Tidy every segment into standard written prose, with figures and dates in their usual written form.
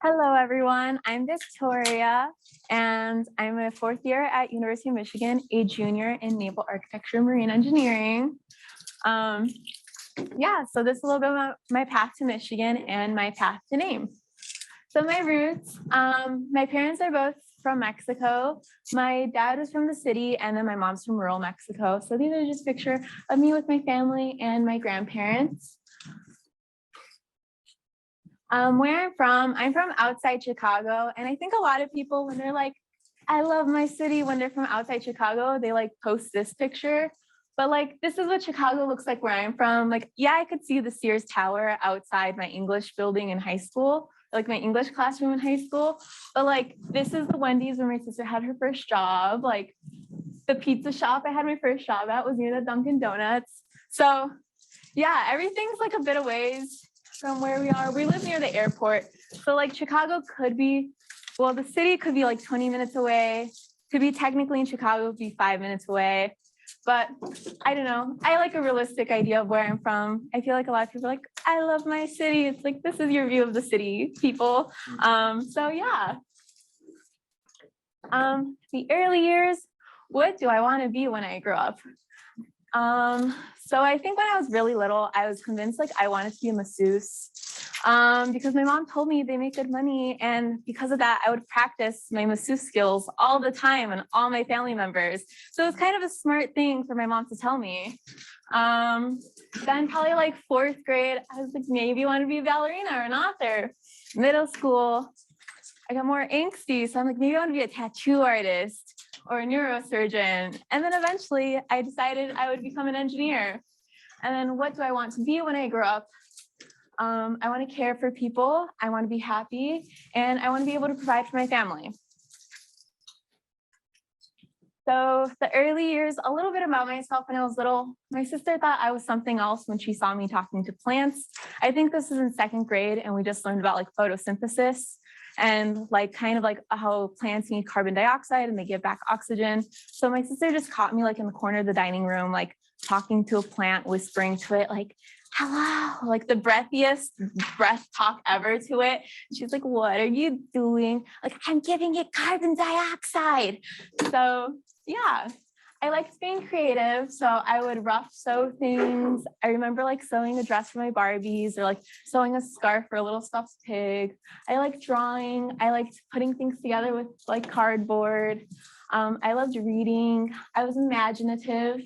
Hello, everyone. I'm Victoria, and I'm a fourth year at University of Michigan, a junior in Naval Architecture and Marine Engineering. So this is a little bit about my path to Michigan and my path to name. So my roots, my parents are both from Mexico. My dad was from the city, and then my mom's from rural Mexico. So these are just a picture of me with my family and my grandparents. Where I'm from outside Chicago. And I think a lot of people, when they're like, I love my city, when they're from outside Chicago, they like post this picture. But like, this is what Chicago looks like where I'm from. Like, yeah, I could see the Sears Tower outside my English building in high school, like my English classroom in high school. But like, this is the Wendy's where my sister had her first job. Like the pizza shop I had my first job at was near the Dunkin' Donuts. So yeah, everything's like a bit of ways from where we are. We live near the airport. So like Chicago could be, well, the city could be like 20 minutes away. To be technically in Chicago would be 5 minutes away. But I don't know. I like a realistic idea of where I'm from. I feel like a lot of people are like, I love my city. It's like, this is your view of the city, people. So yeah. The early years, what do I want to be when I grow up? So I think when I was really little, I was convinced like I wanted to be a masseuse because my mom told me they make good money. And because of that, I would practice my masseuse skills all the time and all my family members. So it was kind of a smart thing for my mom to tell me. Then probably like fourth grade, I was like, maybe I want to be a ballerina or an author. Middle school, I got more angsty. So I'm like, maybe I want to be a tattoo artist or a neurosurgeon. And then eventually I decided I would become an engineer. And then what do I want to be when I grow up? I want to care for people. I want to be happy, and I want to be able to provide for my family. So the early years, a little bit about myself when I was little. My sister thought I was something else when she saw me talking to plants. I think this is in second grade, and we just learned about like photosynthesis and like kind of like how plants need carbon dioxide and they give back oxygen. So my sister just caught me like in the corner of the dining room, like talking to a plant, whispering to it like, hello, like the breathiest breath talk ever to it. She's like, what are you doing? Like, I'm giving it carbon dioxide. So yeah, I liked being creative. So I would rough sew things. I remember like sewing a dress for my Barbies or like sewing a scarf for a little stuffed pig. I liked drawing. I liked putting things together with like cardboard. I loved reading. I was imaginative.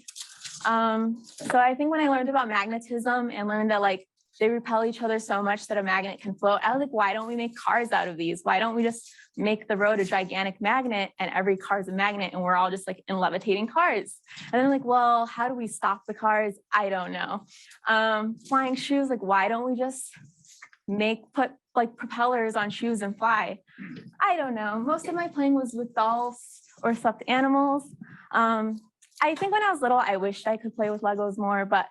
So I think when I learned about magnetism and learned that like they repel each other so much that a magnet can float, I was like, why don't we make cars out of these? Why don't we just make the road a gigantic magnet and every car is a magnet and we're all just like in levitating cars? And then like, well, how do we stop the cars? I don't know. Flying shoes, like, why don't we just put like propellers on shoes and fly? I don't know. Most of my playing was with dolls or stuffed animals. I think when I was little, I wished I could play with Legos more, but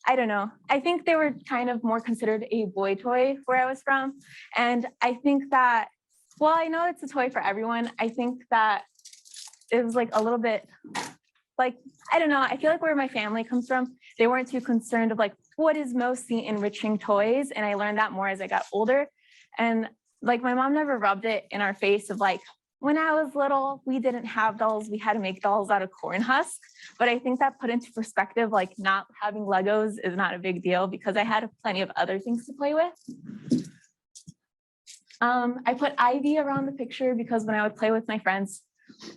I don't know. I think they were kind of more considered a boy toy where I was from. And I think that, well, I know it's a toy for everyone. I think that it was like a little bit like, I don't know. I feel like where my family comes from, they weren't too concerned of like, what is most the enriching toys? And I learned that more as I got older. And like, my mom never rubbed it in our face of like, when I was little, we didn't have dolls. We had to make dolls out of corn husk. But I think that put into perspective, like not having Legos is not a big deal because I had plenty of other things to play with. I put Ivy around the picture because when I would play with my friends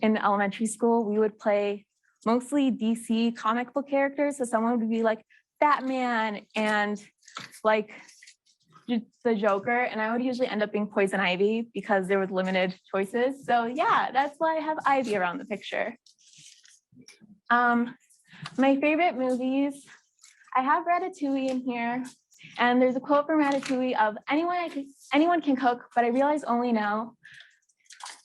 in elementary school, we would play mostly DC comic book characters. So someone would be like Batman and like the Joker, and I would usually end up being Poison Ivy because there was limited choices. So yeah, that's why I have Ivy around the picture. My favorite movies, I have Ratatouille in here, and there's a quote from Ratatouille of anyone can cook, but I realize only now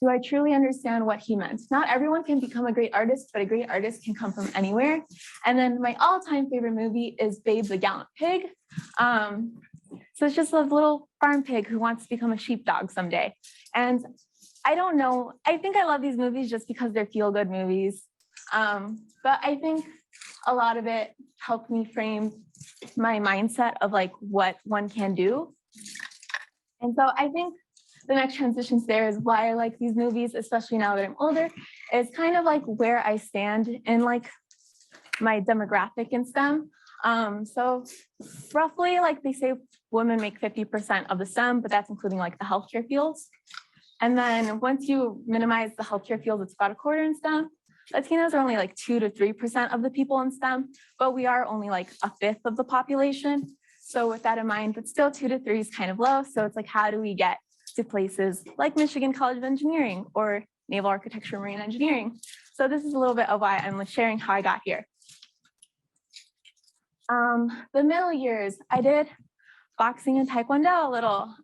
do I truly understand what he meant. Not everyone can become a great artist, but a great artist can come from anywhere. And then my all-time favorite movie is Babe the Gallant Pig. So it's just a little farm pig who wants to become a sheepdog someday. And I don't know, I think I love these movies just because they're feel-good movies. But I think a lot of it helped me frame my mindset of like what one can do. And so I think the next transitions there is why I like these movies, especially now that I'm older, is kind of like where I stand in like my demographic in STEM. So roughly, like they say, women make 50% of the STEM, but that's including like the healthcare fields. And then once you minimize the healthcare fields, it's about a quarter in STEM. Latinos are only like 2 to 3% of the people in STEM, but we are only like a fifth of the population. So with that in mind, but still 2 to 3 is kind of low. So it's like, how do we get to places like Michigan College of Engineering or Naval Architecture, Marine Engineering? So this is a little bit of why I'm sharing how I got here. The middle years, I did boxing and Taekwondo a little.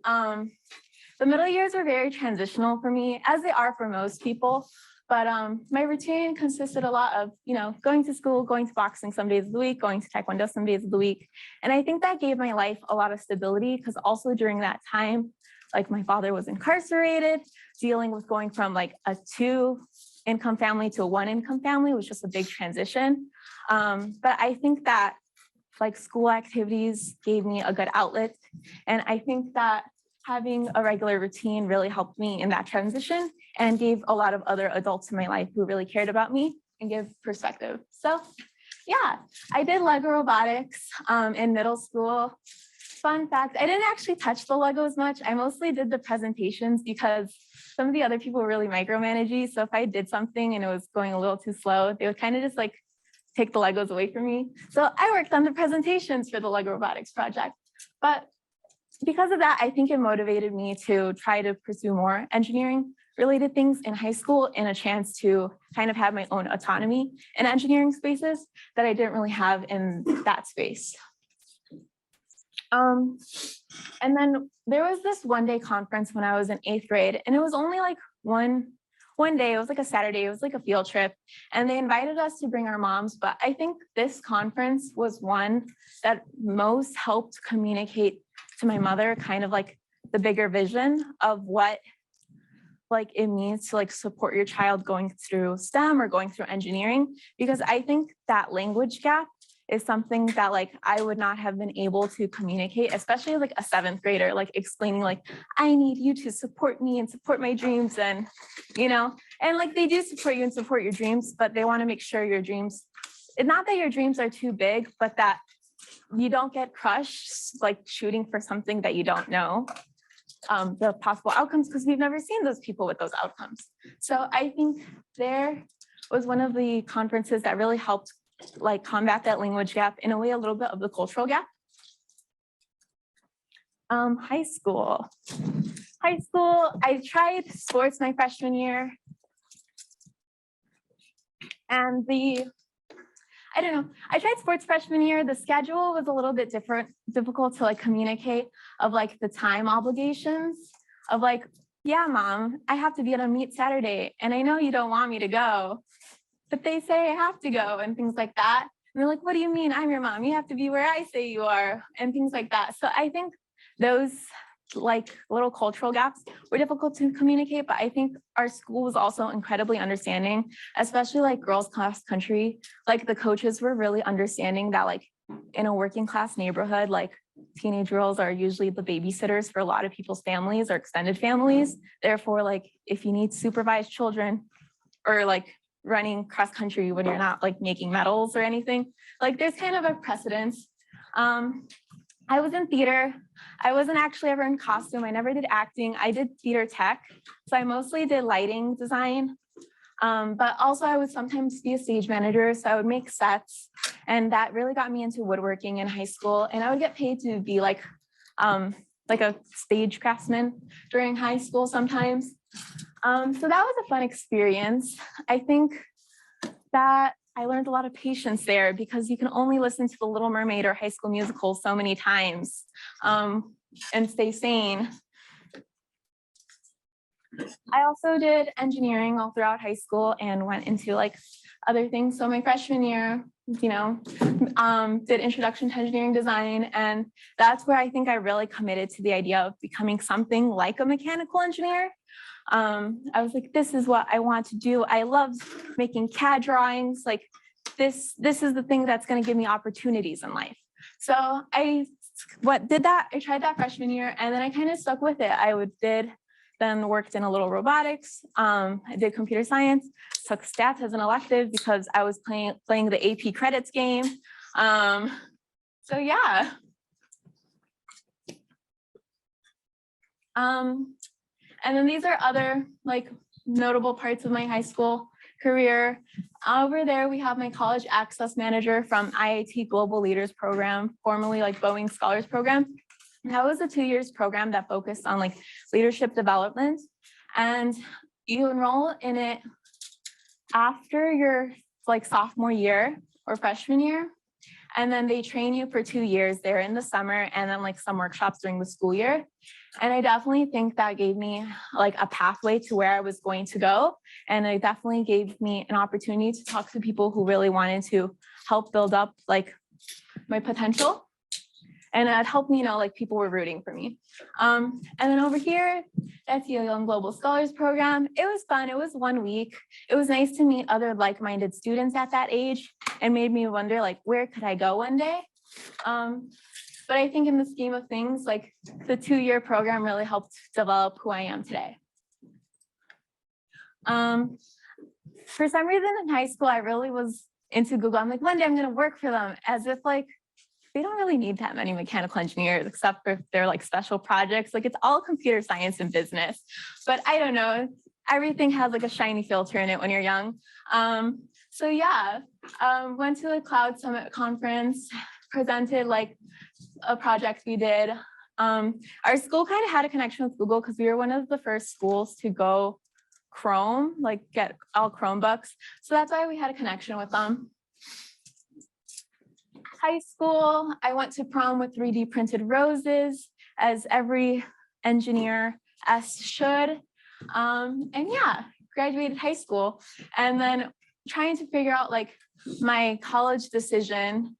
The middle years were very transitional for me, as they are for most people. But my routine consisted a lot of, going to school, going to boxing some days of the week, going to Taekwondo some days of the week. And I think that gave my life a lot of stability because also during that time, like my father was incarcerated, dealing with going from like a 2-income family to a 1-income family was just a big transition. But I think that like school activities gave me a good outlet. And I think that having a regular routine really helped me in that transition and gave a lot of other adults in my life who really cared about me and give perspective. So yeah, I did Lego robotics in middle school. Fun fact, I didn't actually touch the Legos much. I mostly did the presentations because some of the other people were really micromanaging. So if I did something and it was going a little too slow, they would kind of just like take the Legos away from me. So I worked on the presentations for the Lego robotics project. But because of that, I think it motivated me to try to pursue more engineering related things in high school and a chance to kind of have my own autonomy in engineering spaces that I didn't really have in that space. And then there was this one-day conference when I was in 8th grade, and it was only like one day, it was like a Saturday, it was like a field trip, and they invited us to bring our moms. But I think this conference was one that most helped communicate to my mother kind of like the bigger vision of what like it means to like support your child going through STEM or going through engineering, because I think that language gap is something that like I would not have been able to communicate, especially like a 7th grader, like explaining like, I need you to support me and support my dreams. And, and like they do support you and support your dreams, but they want to make sure your dreams, not that your dreams are too big, but that you don't get crushed, like shooting for something that you don't know the possible outcomes, because we've never seen those people with those outcomes. So I think there was one of the conferences that really helped like combat that language gap, in a way, a little bit of the cultural gap. High school, I tried sports my freshman year. And I tried sports freshman year. The schedule was a little bit difficult to like communicate of like the time obligations of like, yeah, mom, I have to be at a meet Saturday. And I know you don't want me to go, but they say I have to go and things like that. And they're like, what do you mean? I'm your mom. You have to be where I say you are and things like that. So I think those like little cultural gaps were difficult to communicate, but I think our school was also incredibly understanding, especially like girls cross country. Like the coaches were really understanding that like in a working class neighborhood, like teenage girls are usually the babysitters for a lot of people's families or extended families. Therefore, like if you need supervised children or like running cross country when you're not like making medals or anything, like there's kind of a precedence. I was in theater. I wasn't actually ever in costume. I never did acting. I did theater tech. So I mostly did lighting design. But also I would sometimes be a stage manager. So I would make sets, and that really got me into woodworking in high school. And I would get paid to be like a stage craftsman during high school sometimes. So that was a fun experience. I think that I learned a lot of patience there, because you can only listen to The Little Mermaid or High School Musical so many times and stay sane. I also did engineering all throughout high school and went into like other things. So my freshman year, did introduction to engineering design. And that's where I think I really committed to the idea of becoming something like a mechanical engineer. I was like, this is what I want to do. I love making CAD drawings. Like this is the thing that's going to give me opportunities in life. So I tried that freshman year, and then I kind of stuck with it. I did then worked in a little robotics. I did computer science, took stats as an elective because I was playing the AP credits game. So yeah. And then these are other like notable parts of my high school career. Over there, we have my college access manager from IIT Global Leaders Program, formerly like Boeing Scholars Program. That was a 2 years program that focused on like leadership development. And you enroll in it after your like sophomore year or freshman year. And then they train you for 2 years there in the summer and then like some workshops during the school year. And I definitely think that gave me like a pathway to where I was going to go. And it definitely gave me an opportunity to talk to people who really wanted to help build up like my potential. And it helped me, you know, like people were rooting for me. And then over here, that's the Young Global Scholars Program. It was fun. It was 1 week. It was nice to meet other like-minded students at that age and made me wonder like, where could I go one day? But I think in the scheme of things, like the 2 year program really helped develop who I am today. For some reason in high school, I really was into Google. I'm like, one day I'm going to work for them, as if like, they don't really need that many mechanical engineers, except for if they're like special projects. Like it's all computer science and business, but I don't know. Everything has like a shiny filter in it when you're young. So yeah, went to the Cloud Summit conference, presented like a project we did. Our school kind of had a connection with Google because we were one of the first schools to go Chrome, like get all Chromebooks. So that's why we had a connection with them. High school, I went to prom with 3D printed roses, as every engineer should. And yeah, graduated high school. And then trying to figure out like my college decision.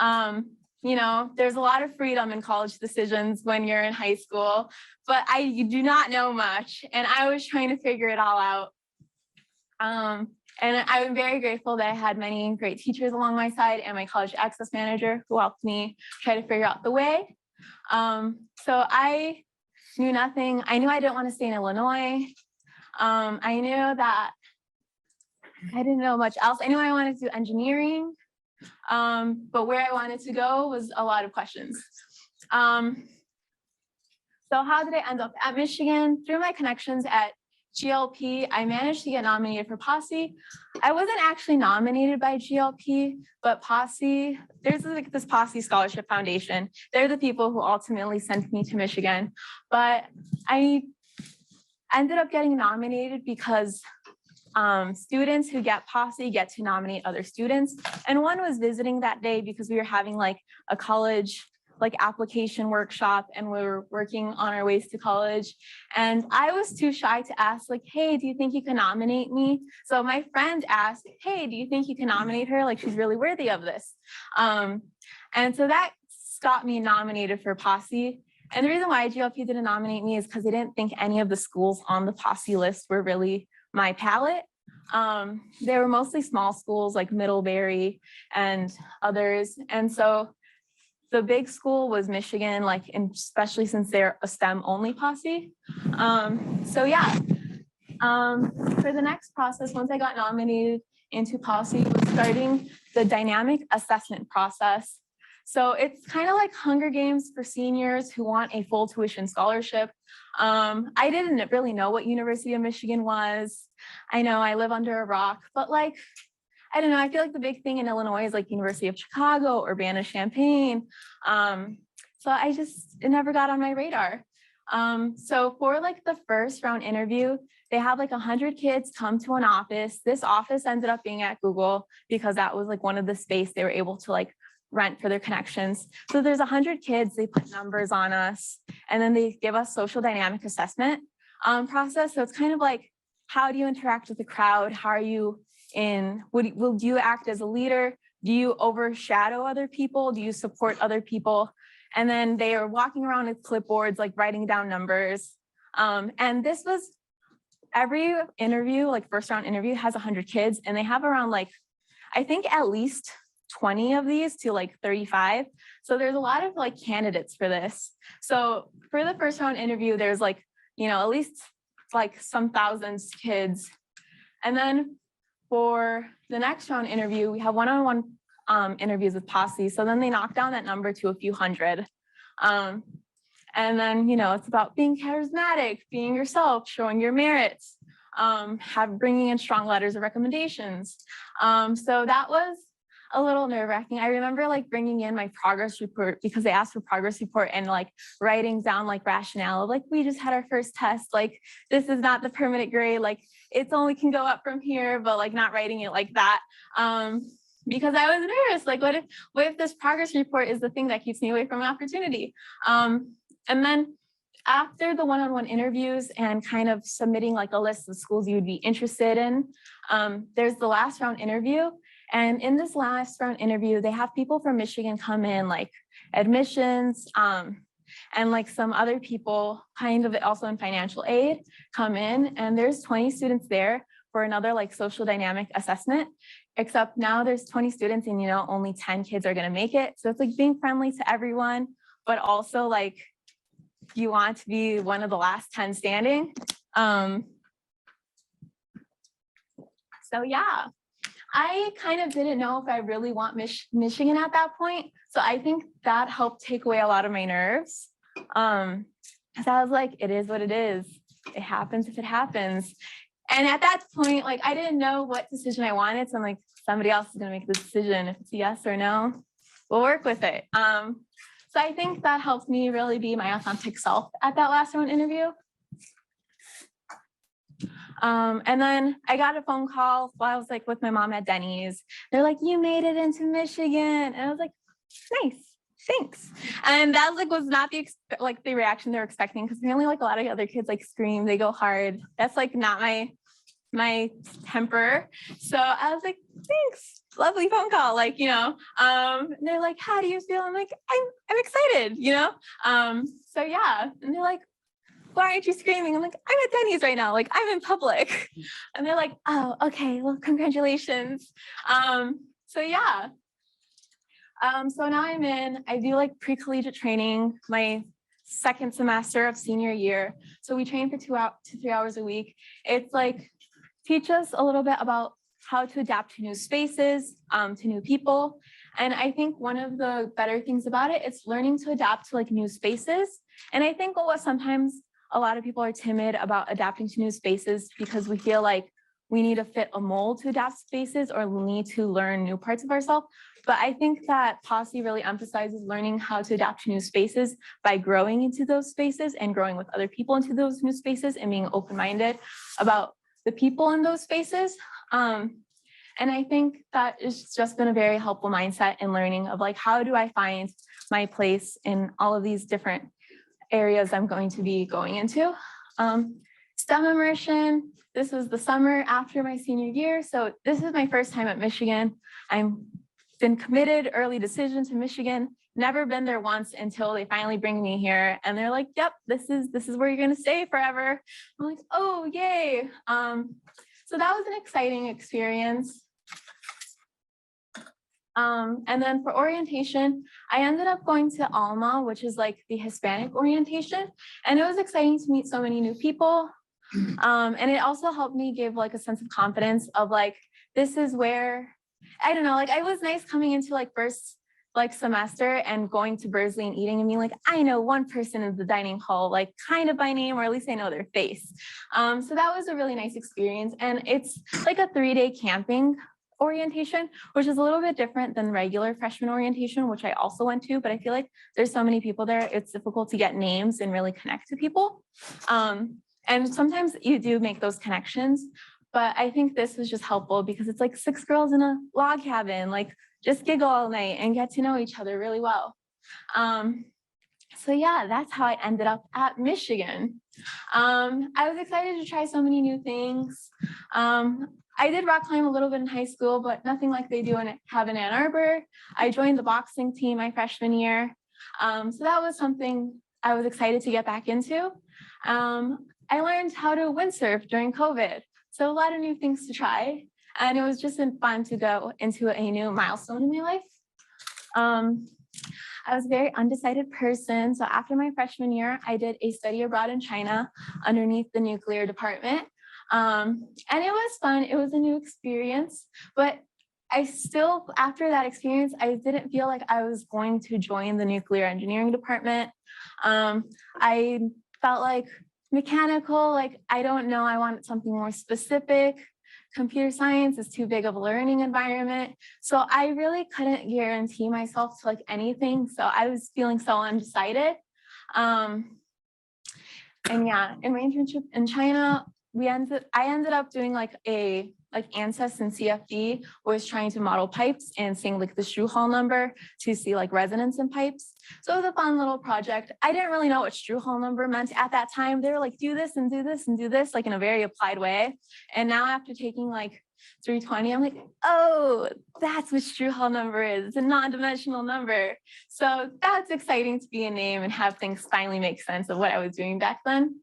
You know, there's a lot of freedom in college decisions when you're in high school, but I do not know much. And I was trying to figure it all out. And I'm very grateful that I had many great teachers along my side and my college access manager who helped me try to figure out the way. So I knew nothing. I knew I didn't want to stay in Illinois. I knew that I didn't know much else. I knew I wanted to do engineering, but where I wanted to go was a lot of questions. So how did I end up at Michigan? Through my connections at GLP, I managed to get nominated for Posse. I wasn't actually nominated by GLP, but Posse, there's like this Posse Scholarship Foundation. They're the people who ultimately sent me to Michigan. But I ended up getting nominated because students who get Posse get to nominate other students. And one was visiting that day because we were having like a college like application workshop and we were working on our ways to college. And I was too shy to ask like, hey, do you think you can nominate me? So my friend asked, hey, do you think you can nominate her? Like she's really worthy of this. And so that got me nominated for Posse. And the reason why GLP didn't nominate me is because they didn't think any of the schools on the Posse list were really my palette. They were mostly small schools like Middlebury and others. And so the big school was Michigan, like, and especially since they're a STEM only Posse. So yeah, for the next process, once I got nominated into Posse, was starting the dynamic assessment process. So it's kind of like Hunger Games for seniors who want a full tuition scholarship. I didn't really know what University of Michigan was. I know I live under a rock, but like, I don't know, I feel like the big thing in Illinois is like University of Chicago, Urbana-Champaign. So it never got on my radar. So for like the first round interview, they have like 100 kids come to an office. This office ended up being at Google because that was like one of the space they were able to like rent for their connections. So there's 100 kids, they put numbers on us, and then they give us social dynamic assessment process. So it's kind of like, how do you interact with the crowd? How are you will you act as a leader? Do you overshadow other people? Do you support other people? And then they are walking around with clipboards, like writing down numbers. And this was every interview, like first round interview has 100 kids, and they have around like, I think at least 20 of these to like 35. So there's a lot of like candidates for this. So for the first round interview, there's like, you know, at least like some thousands kids. And then for the next round interview, we have one-on-one interviews with Posse. So then they knock down that number to a few hundred. And then, you know, it's about being charismatic, being yourself, showing your merits, bringing in strong letters of recommendations. So that was a little nerve-wracking. I remember like bringing in my progress report because they asked for progress report and like writing down like rationale, like we just had our first test, like this is not the permanent grade, like it's only can go up from here, but like not writing it like that. Because I was nervous, like what if this progress report is the thing that keeps me away from an opportunity? And then after the one-on-one interviews and kind of submitting like a list of schools you would be interested in, there's the last round interview. And in this last round interview, they have people from Michigan come in, like admissions, and like some other people kind of also in financial aid come in, and there's 20 students there for another like social dynamic assessment, except now there's 20 students and, you know, only 10 kids are gonna make it. So it's like being friendly to everyone, but also like you want to be one of the last 10 standing. So yeah. I kind of didn't know if I really want Michigan at that point. So I think that helped take away a lot of my nerves. Because I was like, it is what it is. It happens if it happens. And at that point, like, I didn't know what decision I wanted. So I'm like, somebody else is going to make the decision. If it's a yes or no, we'll work with it. So I think that helped me really be my authentic self at that last round interview. And then I got a phone call while I was like with my mom at Denny's. They're like, you made it into Michigan. And I was like, nice, thanks. And that was not the reaction they were expecting, because apparently like a lot of other kids like scream, they go hard. That's like not my temper. So I was like, thanks, lovely phone call. Like, you know, and they're like, how do you feel? I'm like, I'm excited, you know? So yeah, and they're like, why aren't you screaming? I'm like, I'm at Denny's right now. Like, I'm in public. And they're like, oh, okay, well, congratulations. So yeah. So now I do like pre-collegiate training, my second semester of senior year. So we train for 2 to 3 hours a week. It's like, teach us a little bit about how to adapt to new spaces, to new people. And I think one of the better things about it is learning to adapt to like new spaces. And I think what sometimes a lot of people are timid about adapting to new spaces because we feel like we need to fit a mold to adapt spaces, or we need to learn new parts of ourselves. But I think that Posse really emphasizes learning how to adapt to new spaces by growing into those spaces and growing with other people into those new spaces and being open-minded about the people in those spaces. And I think that it's just been a very helpful mindset in learning of like, how do I find my place in all of these different areas I'm going to be going into. STEM immersion, this was the summer after my senior year. So this is my first time at Michigan. I've been committed, early decision to Michigan, never been there once until they finally bring me here. And they're like, yep, this is where you're gonna stay forever. I'm like, oh, yay. So that was an exciting experience. And then for orientation, I ended up going to Alma, which is like the Hispanic orientation. And it was exciting to meet so many new people. And it also helped me give like a sense of confidence of like, this is where, I don't know, like I was nice coming into like first like semester and going to Bursley and eating and being like, I know one person in the dining hall, like kind of by name, or at least I know their face. So that was a really nice experience. And it's like a 3-day camping orientation, which is a little bit different than regular freshman orientation, which I also went to, but I feel like there's so many people there, it's difficult to get names and really connect to people. And sometimes you do make those connections, but I think this was just helpful because it's like 6 girls in a log cabin, like just giggle all night and get to know each other really well. So yeah, that's how I ended up at Michigan. I was excited to try so many new things. I did rock climb a little bit in high school, but nothing like they do have in Ann Arbor. I joined the boxing team my freshman year. So that was something I was excited to get back into. I learned how to windsurf during COVID. So a lot of new things to try. And it was just fun to go into a new milestone in my life. I was a very undecided person. So after my freshman year, I did a study abroad in China underneath the nuclear department. And it was fun. It was a new experience, but I still, after that experience, I didn't feel like I was going to join the nuclear engineering department. I felt like mechanical, like, I don't know, I wanted something more specific. Computer science is too big of a learning environment. So I really couldn't guarantee myself to like anything. So I was feeling so undecided. And yeah, in my internship in China, I ended up doing like ANSYS and CFD, was trying to model pipes and seeing like the Stru Hall number to see like resonance in pipes. So it was a fun little project. I didn't really know what Stru Hall number meant at that time. They were like, do this and do this and do this, like in a very applied way. And now after taking like 320, I'm like, oh, that's what Stru Hall number is. It's a non-dimensional number. So that's exciting to be a name and have things finally make sense of what I was doing back then.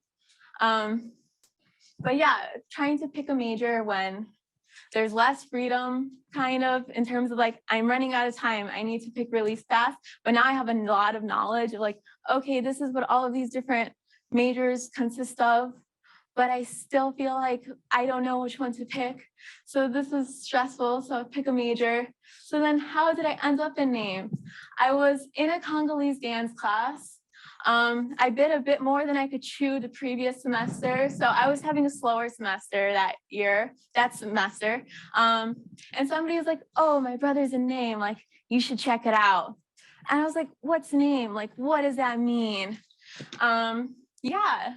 But yeah, trying to pick a major when there's less freedom, kind of, in terms of like, I'm running out of time, I need to pick really fast, but now I have a lot of knowledge of like, okay, this is what all of these different majors consist of, but I still feel like I don't know which one to pick. So this is stressful, so I pick a major. So then how did I end up in name? I was in a Congolese dance class. I bid a bit more than I could chew the previous semester. So I was having a slower semester that semester. And somebody was like, oh, my brother's in name, like, you should check it out. And I was like, what's name? Like, what does that mean? Yeah.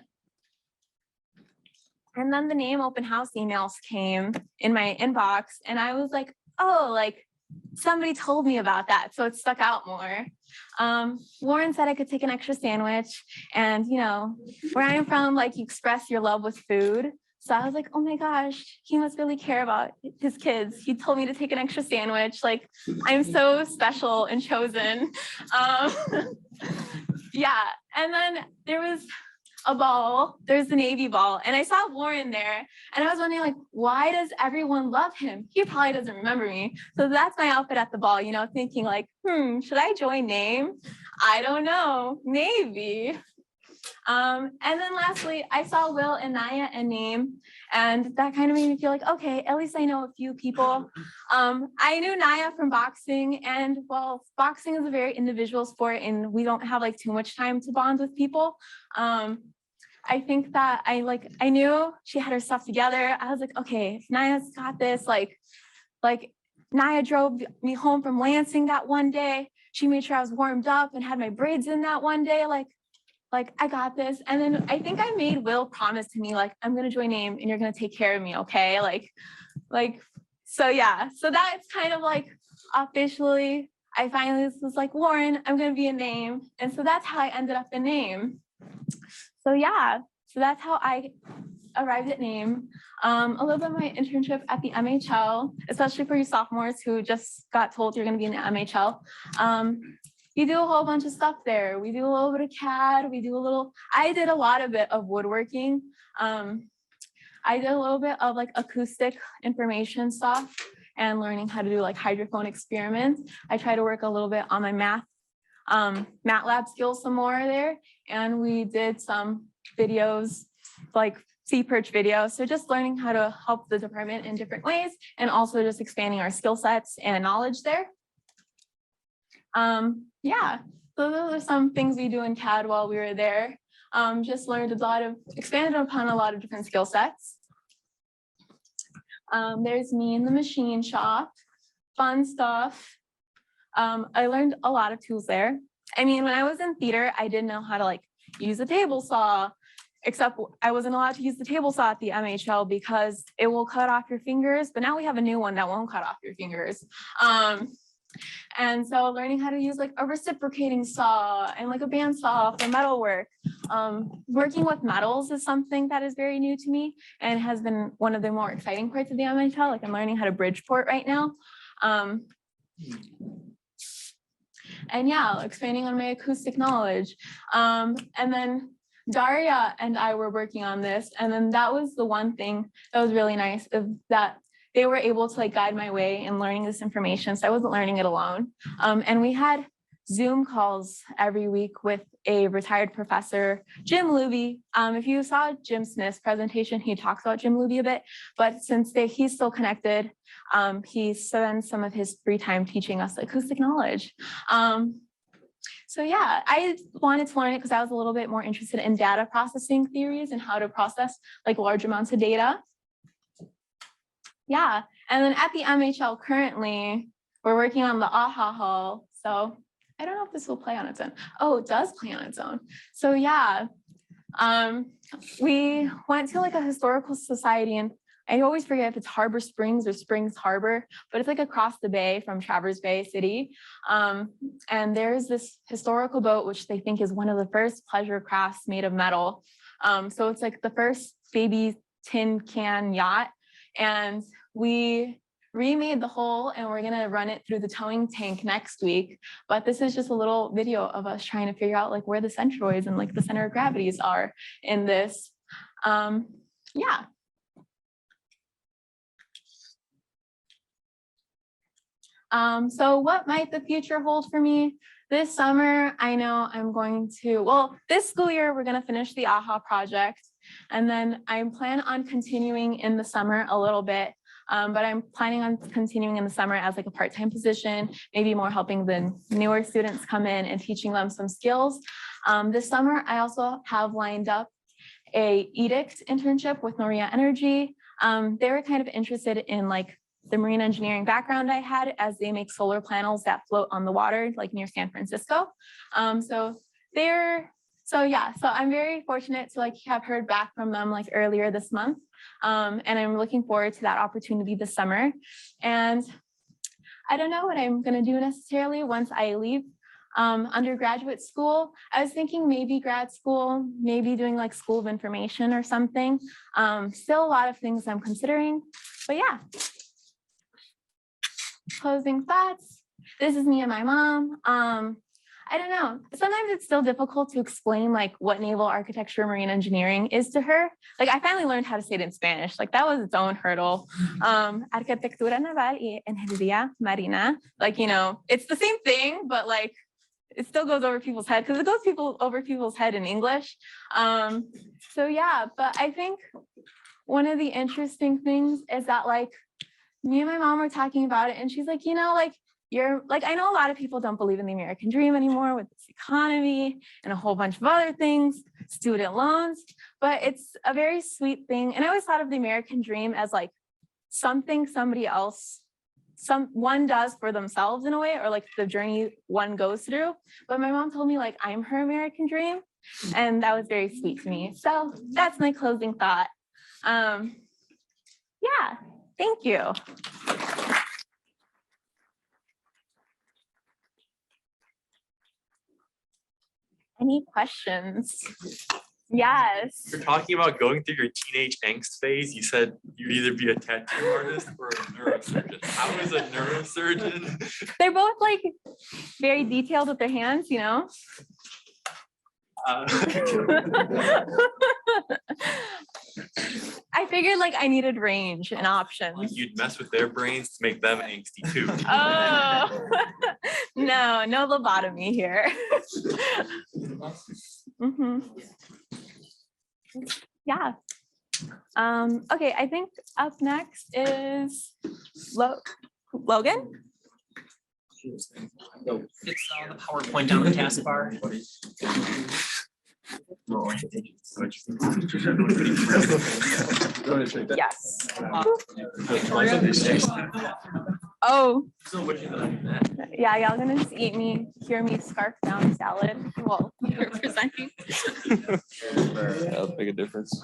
And then the name open house emails came in my inbox and I was like, oh, like, somebody told me about that, so it stuck out more. Warren said I could take an extra sandwich, and you know, where I am from, like, you express your love with food. So I was like, oh my gosh, he must really care about his kids. He told me to take an extra sandwich. Like, I'm so special and chosen. Yeah, and then there was a ball, there's the Navy ball, and I saw Warren there, and I was wondering, like, why does everyone love him? He probably doesn't remember me. So that's my outfit at the ball, you know, thinking like, should I join name? I don't know, maybe. And then lastly, I saw Will and Naya and name, and that kind of made me feel like, okay, at least I know a few people. I knew Naya from boxing, and well, boxing is a very individual sport, and we don't have like too much time to bond with people. I think that I knew she had her stuff together. I was like, okay, if Naya's got this, like Naya drove me home from Lansing that one day. She made sure I was warmed up and had my braids in that one day. Like I got this. And then I think I made Will promise to me, like, I'm gonna join name and you're gonna take care of me, okay? So yeah. So that's kind of like officially, I finally was like, Warren, I'm gonna be a name. And so that's how I ended up in name. So yeah, so that's how I arrived at name. A little bit of my internship at the MHL, especially for you sophomores who just got told you're gonna be in the MHL. You do a whole bunch of stuff there. We do a little bit of CAD, I did a lot of it of woodworking. I did a little bit of like acoustic information stuff and learning how to do like hydrophone experiments. I try to work a little bit on my MATLAB skills some more there. And we did some videos, like sea perch videos. So just learning how to help the department in different ways and also just expanding our skill sets and knowledge there. Yeah, so those are some things we do in CAD while we were there. Just learned expanded upon a lot of different skill sets. There's me in the machine shop, fun stuff. I learned a lot of tools there. I mean, when I was in theater, I didn't know how to like use a table saw, except I wasn't allowed to use the table saw at the MHL because it will cut off your fingers, but now we have a new one that won't cut off your fingers. And so learning how to use like a reciprocating saw and like a bandsaw for metal work. Working with metals is something that is very new to me and has been one of the more exciting parts of the MHL. Like I'm learning how to Bridgeport right now. And yeah, expanding on my acoustic knowledge. And then Daria and I were working on this. And then that was the one thing that was really nice of that they were able to like guide my way in learning this information. So I wasn't learning it alone. And we had Zoom calls every week with a retired professor, Jim Luby. If you saw Jim Smith's presentation, he talks about Jim Luby a bit, but since he's still connected, he spends some of his free time teaching us acoustic knowledge. So yeah, I wanted to learn it because I was a little bit more interested in data processing theories and how to process like large amounts of data. Yeah, and then at the MHL currently, we're working on the AHA Hall. So I don't know if this will play on its own. Oh, it does play on its own. So yeah, we went to like a historical society, and I always forget if it's Harbor Springs or Springs Harbor, but it's like across the bay from Traverse Bay City. And there's this historical boat, which they think is one of the first pleasure crafts made of metal. So it's like the first baby tin can yacht. And we remade the hull and we're gonna run it through the towing tank next week. But this is just a little video of us trying to figure out like where the centroids and like the center of gravities are in this. Yeah. So what might the future hold for me? This summer, I know I'm going to, well, this school year, we're gonna finish the AHA project. And then I plan on continuing in the summer a little bit, but I'm planning on continuing in the summer as like a part-time position, maybe more helping the newer students come in and teaching them some skills. This summer, I also have lined up a edict internship with Noria Energy. They were kind of interested in like the marine engineering background I had, as they make solar panels that float on the water, like near San Francisco. So I'm very fortunate to like have heard back from them like earlier this month. And I'm looking forward to that opportunity this summer. And I don't know what I'm gonna do necessarily once I leave undergraduate school. I was thinking maybe grad school, maybe doing like School of Information or something. Still a lot of things I'm considering, but yeah. Closing thoughts. This is me and my mom. I don't know. Sometimes it's still difficult to explain like what naval architecture, marine engineering is to her. Like I finally learned how to say it in Spanish. Like that was its own hurdle. Arquitectura naval y ingeniería marina. Like, you know, it's the same thing, but like it still goes over people's head because it goes over people's head in English. So yeah, but I think one of the interesting things is that like me and my mom were talking about it, and she's like, you know, like you're like, I know a lot of people don't believe in the American dream anymore with this economy and a whole bunch of other things, student loans, but it's a very sweet thing. And I always thought of the American dream as like something somebody else, one does for themselves in a way, or like the journey one goes through. But my mom told me like I'm her American dream, and that was very sweet to me. So that's my closing thought. Yeah. Thank you. Any questions? Yes. You're talking about going through your teenage angst phase. You said you'd either be a tattoo artist or a neurosurgeon. How is a neurosurgeon? They're both like very detailed with their hands, you know? I figured like I needed range and options. You'd mess with their brains to make them angsty too. Oh, no lobotomy here. Yeah. Okay, I think up next is Logan. It's the PowerPoint down the taskbar. Yes. Oh. Yeah, y'all gonna just hear me scarf down salad while you're presenting. That'll make a difference.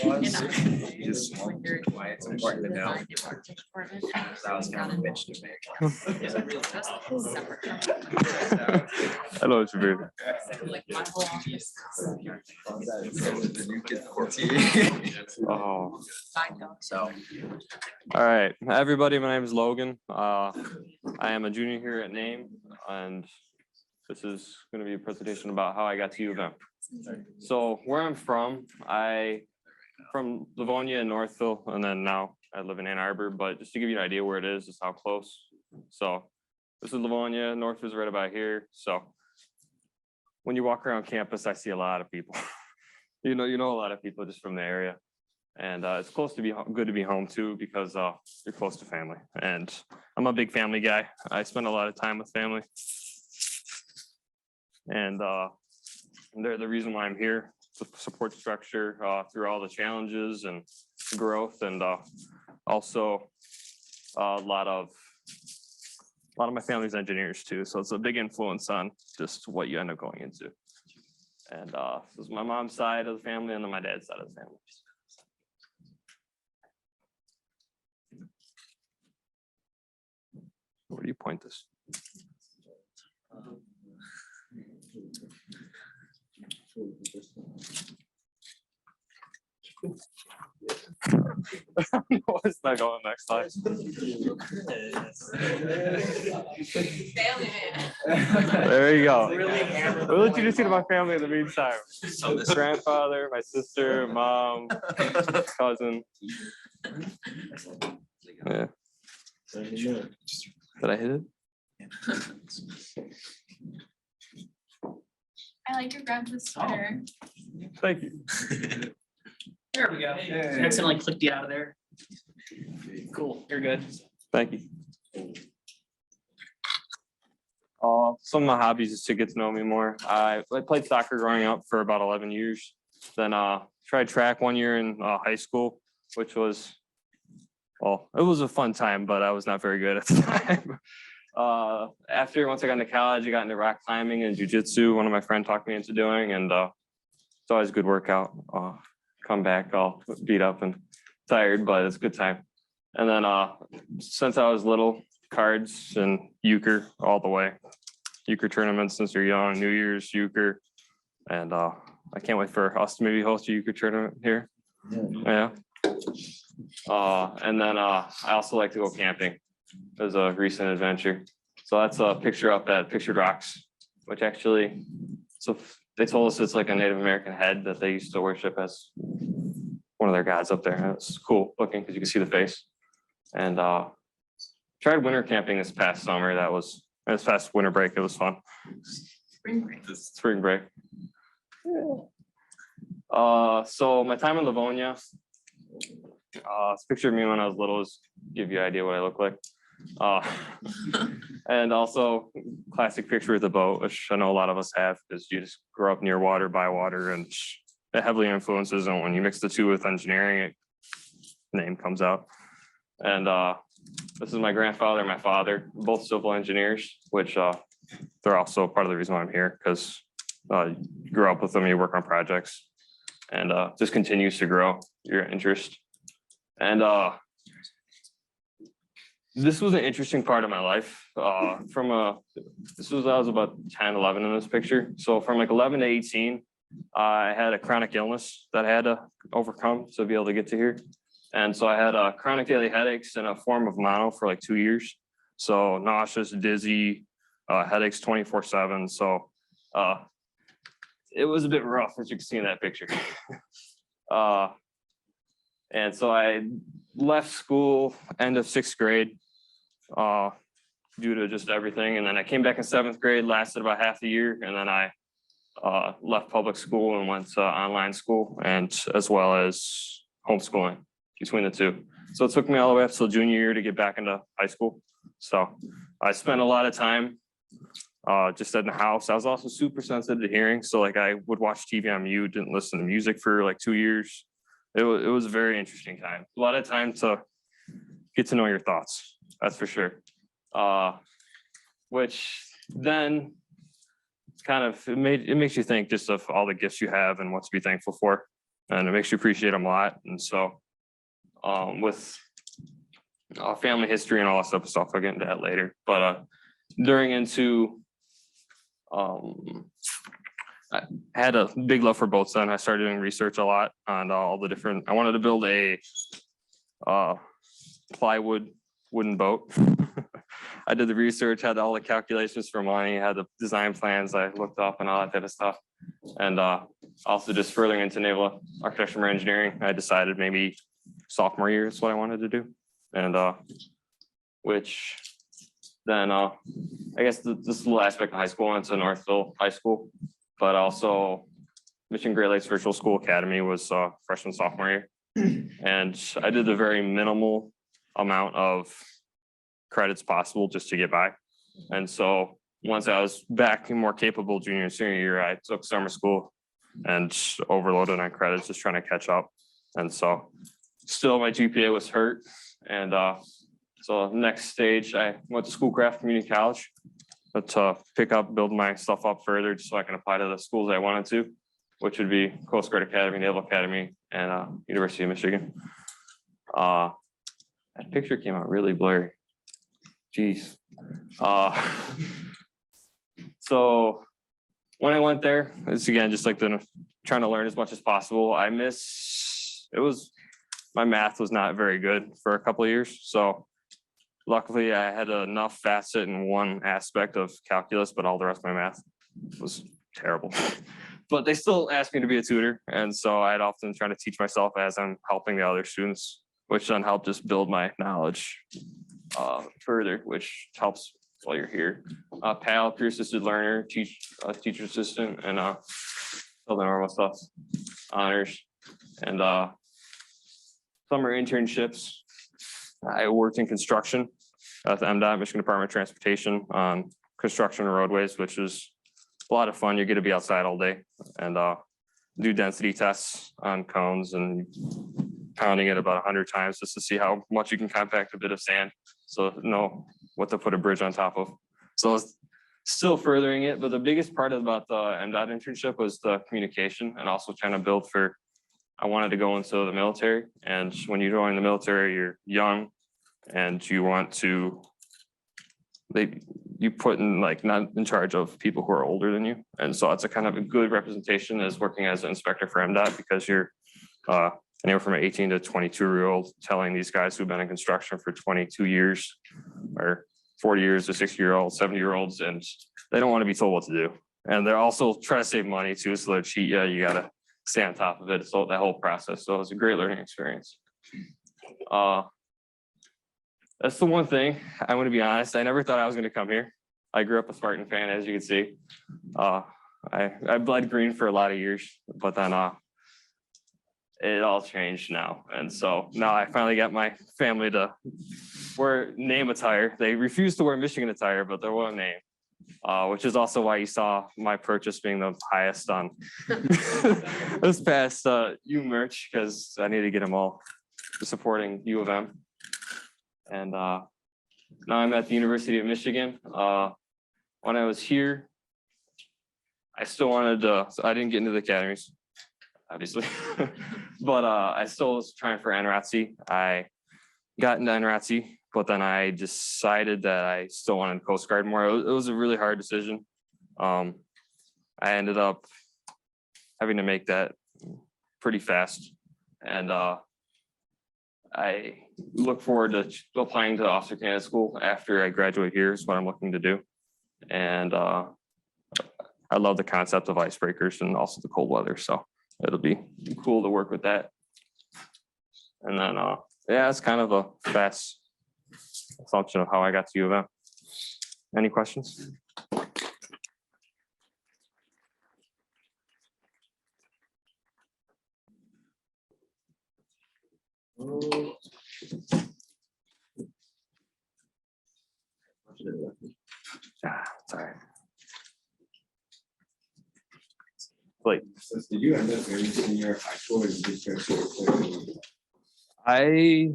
Why it's important to know. That was kind of a bitch to make. I know it's weird. Oh. So, All right, everybody, my name is Logan. I am a junior here at NAME, and this is going to be a presentation about how I got to U of M. So where I'm from Livonia and Northville, and then now I live in Ann Arbor, but just to give you an idea where it is, how close. So this is Livonia, Northville is right about here. So when you walk around campus, I see a lot of people. you know a lot of people just from the area. And it's close to be good to be home too, because you're close to family. And I'm a big family guy. I spend a lot of time with family. And they're the reason why I'm here. The support structure through all the challenges and growth, and also a lot of my family's engineers too. So it's a big influence on just what you end up going into. And this is my mom's side of the family, and then my dad's side of the family. Where do you point this? What's that going next slide? There you go. We'll let you just see my family in the meantime. Grandfather, my sister, mom, cousin. Yeah. Did I hit it? I like your grandpa's sweater. Thank you. There we go. I accidentally clicked you out of there. Cool, you're good. Thank you. Some of my hobbies is to get to know me more. I played soccer growing up for about 11 years. Then tried track 1 year in high school, which was, well, it was a fun time, but I was not very good at the time. Once I got into college, I got into rock climbing and jujitsu. One of my friends talked me into doing, and it's always a good workout. Come back all beat up and tired, but it's a good time. And then since I was little, cards and euchre all the way. Euchre tournaments since you're young, New Year's euchre, and I can't wait for us to maybe host a euchre tournament here. Yeah. And then I also like to go camping as a recent adventure. So that's a picture up at Pictured Rocks, which actually, so they told us it's like a Native American head that they used to worship as one of their gods up there. It's cool looking because you can see the face. And tried winter camping this past summer. This past winter break. It was fun. Spring break. Spring break. So my time in Livonia, this picture of me when I was little is give you an idea what I look like. And also classic picture with a boat, which I know a lot of us have, because you just grow up near water, by water, and it heavily influences. And when you mix the two with engineering, name comes out. And this is my grandfather and my father, both civil engineers, which they're also part of the reason why I'm here, because you grow up with them, you work on projects, and just continues to grow your interest. And this was an interesting part of my life. I was about 10, 11 in this picture. So from like 11 to 18, I had a chronic illness that I had to overcome to be able to get to here. And so I had chronic daily headaches in a form of mono for like 2 years. So nauseous, dizzy, headaches 24/7. So it was a bit rough, as you can see in that picture. And so I left school end of 6th grade due to just everything. And then I came back in 7th grade, lasted about half a year. And then I left public school and went to online school, and as well as homeschooling between the two. So it took me all the way up till junior year to get back into high school. So I spent a lot of time just in the house. I was also super sensitive to hearing. So like I would watch TV on mute, didn't listen to music for like 2 years. It was a very interesting time. A lot of time to get to know your thoughts. That's for sure. Which then kind of, it makes you think just of all the gifts you have and what to be thankful for. And it makes you appreciate them a lot. And so with family history and all that stuff, I'll get into that later. But I had a big love for boats then. I started doing research a lot on all the different, I wanted to build a plywood wooden boat. I did the research, had all the calculations for money, had the design plans I looked up and all that type of stuff. And also just furthering into naval architecture and engineering, I decided maybe sophomore year is what I wanted to do. And which then I guess this little aspect of high school, I went to Northville High School, but also Michigan Great Lakes Virtual School Academy was freshman, sophomore year. And I did the very minimal amount of credits possible just to get by. And so once I was back and more capable junior and senior year, I took summer school and overloaded on credits, just trying to catch up. And so still my GPA was hurt. And so next stage, I went to Schoolcraft Community College to pick up, build my stuff up further so I can apply to the schools I wanted to, which would be Coast Guard Academy, Naval Academy, and University of Michigan. That picture came out really blurry. Jeez. So when I went there, it's again just like trying to learn as much as possible. My math was not very good for a couple of years. So luckily I had enough facet in one aspect of calculus, but all the rest of my math was terrible. But they still asked me to be a tutor. And so I'd often try to teach myself as I'm helping the other students, which then helped just build my knowledge further, which helps while you're here. PAL, peer assisted learner, teacher assistant, and all the normal stuff, honors, and summer internships. I worked in construction at the MDOT, Michigan Department of Transportation, on construction roadways, which is a lot of fun. You get to be outside all day and do density tests on cones and pounding it about 100 times just to see how much you can compact a bit of sand. So know what to put a bridge on top of. So it's still furthering it, but the biggest part about the MDOT internship was the communication and also trying to build I wanted to go into the military. And when you join the military, you're young and you want to, you put in like not in charge of people who are older than you. And so it's a kind of a good representation as working as an inspector for MDOT because you're anywhere from an 18 to 22-year-old telling these guys who've been in construction for 22 years or 40 years or 60-year-olds, 70-year-olds, and they don't want to be told what to do. And they're also trying to save money too, so they're cheat. Yeah, you gotta stay on top of it. So that whole process. So it was a great learning experience. That's the one thing I'm going to be honest. I never thought I was going to come here. I grew up a Spartan fan, as you can see. I bled green for a lot of years, but then it all changed now. And so now I finally got my family to wear name attire. They refused to wear Michigan attire, but they wore a name, which is also why you saw my purchase being the highest on this past U merch, because I need to get them all supporting U of M. And now I'm at the University of Michigan. When I was here, I still wanted to, so I didn't get into the academies, obviously, but I still was trying for NROTC. I got into NROTC, but then I decided that I still wanted Coast Guard more. It was a really hard decision. I ended up having to make that pretty fast. And I look forward to applying to officer candidate school after I graduate here is what I'm looking to do. And I love the concept of icebreakers and also the cold weather. So it'll be cool to work with that. And then, yeah, it's kind of a fast assumption of how I got to U of M. Any questions? Sorry. Like, Did you end up going in your high school or did you just I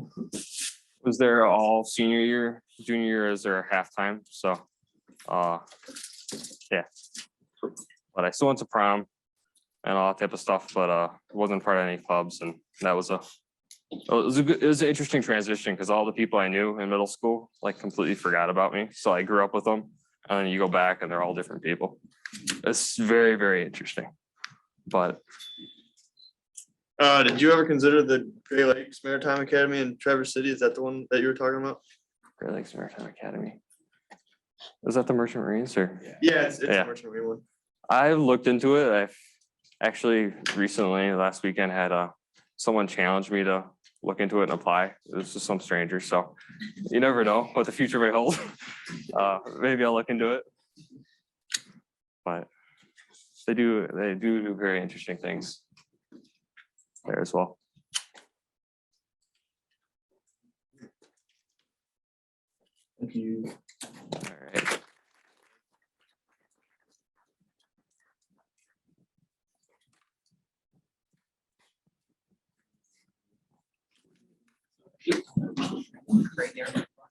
was there all senior year, junior year is there halftime. So, yeah. But I still went to prom and all that type of stuff, but wasn't part of any clubs, and that was it was an interesting transition because all the people I knew in middle school like completely forgot about me. So I grew up with them, and then you go back and they're all different people. It's very, very interesting. But did you ever consider the Great Lakes Maritime Academy in Traverse City? Is that the one that you were talking about? Great Lakes Maritime Academy. Is that the Merchant Marines or? Yeah, it's Yeah. the Merchant Marine one. I've looked into it. I've actually recently, last weekend, had someone challenge me to look into it and apply. It was just some stranger. So you never know what the future may hold. Maybe I'll look into it. But they do very interesting things there as well. Thank you. All right. Right there.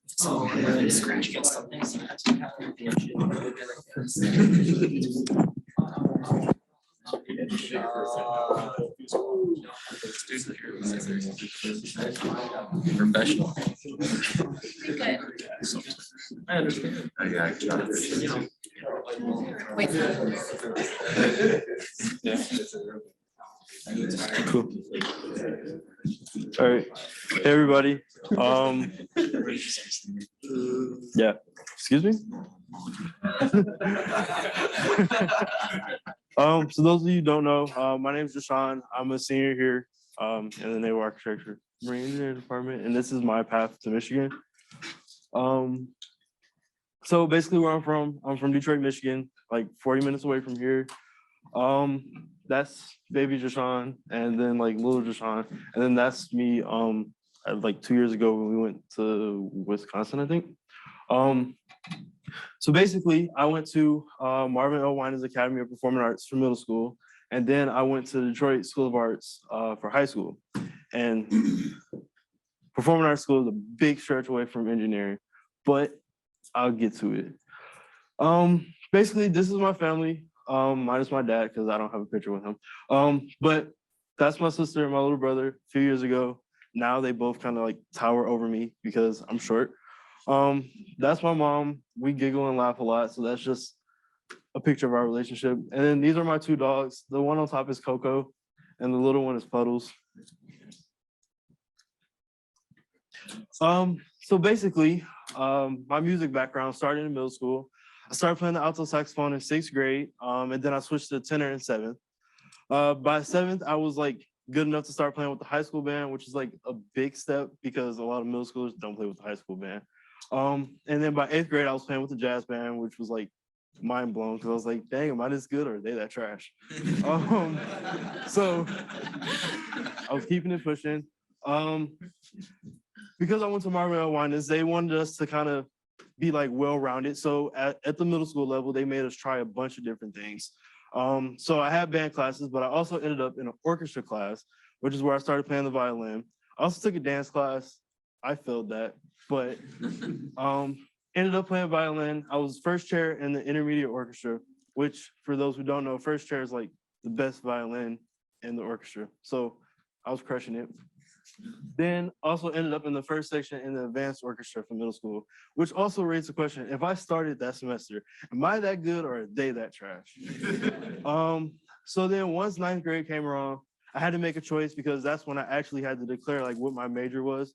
So I'm really scratch against something. So that's what happened. Professional. I understand. Wait. Cool. All right, hey everybody. Yeah, excuse me. So those of you who don't know, my name is Deshaun. I'm a senior here in the Naval Architecture Marine Engineering Department, and this is my path to Michigan. So basically where I'm from Detroit, Michigan, like 40 minutes away from here. That's baby Deshaun, and then like little Deshaun, and then that's me like 2 years ago when we went to Wisconsin, I think. So basically I went to Marvin L. Winans Academy of Performing Arts for middle school, and then I went to Detroit School of Arts for high school. And Performing Arts School is a big stretch away from engineering, but I'll get to it. Basically, this is my family, minus my dad, because I don't have a picture with him. But that's my sister and my little brother a few years ago. Now they both kind of like tower over me because I'm short. That's my mom. We giggle and laugh a lot, so that's just a picture of our relationship. And then these are my two dogs. The one on top is Coco, and the little one is Puddles. So basically, my music background started in middle school. I started playing the alto saxophone in 6th grade, and then I switched to tenor in 7th. By 7th, I was like good enough to start playing with the high school band, which is like a big step because a lot of middle schoolers don't play with the high school band. And then by 8th grade, I was playing with the jazz band, which was like mind blown because I was like, dang, am I this good or are they that trash? So I was keeping it pushing. Because I went to Marvin L. Winans, they wanted us to kind of be like well-rounded. So at the middle school level, they made us try a bunch of different things. So I had band classes, but I also ended up in an orchestra class, which is where I started playing the violin. I also took a dance class. I failed that, but ended up playing violin. I was first chair in the intermediate orchestra, which for those who don't know, first chair is like the best violin in the orchestra. So I was crushing it. Then also ended up in the first section in the advanced orchestra for middle school, which also raised the question, if I started that semester, am I that good or are they that trash? So then once 9th grade came around, I had to make a choice because that's when I actually had to declare like what my major was.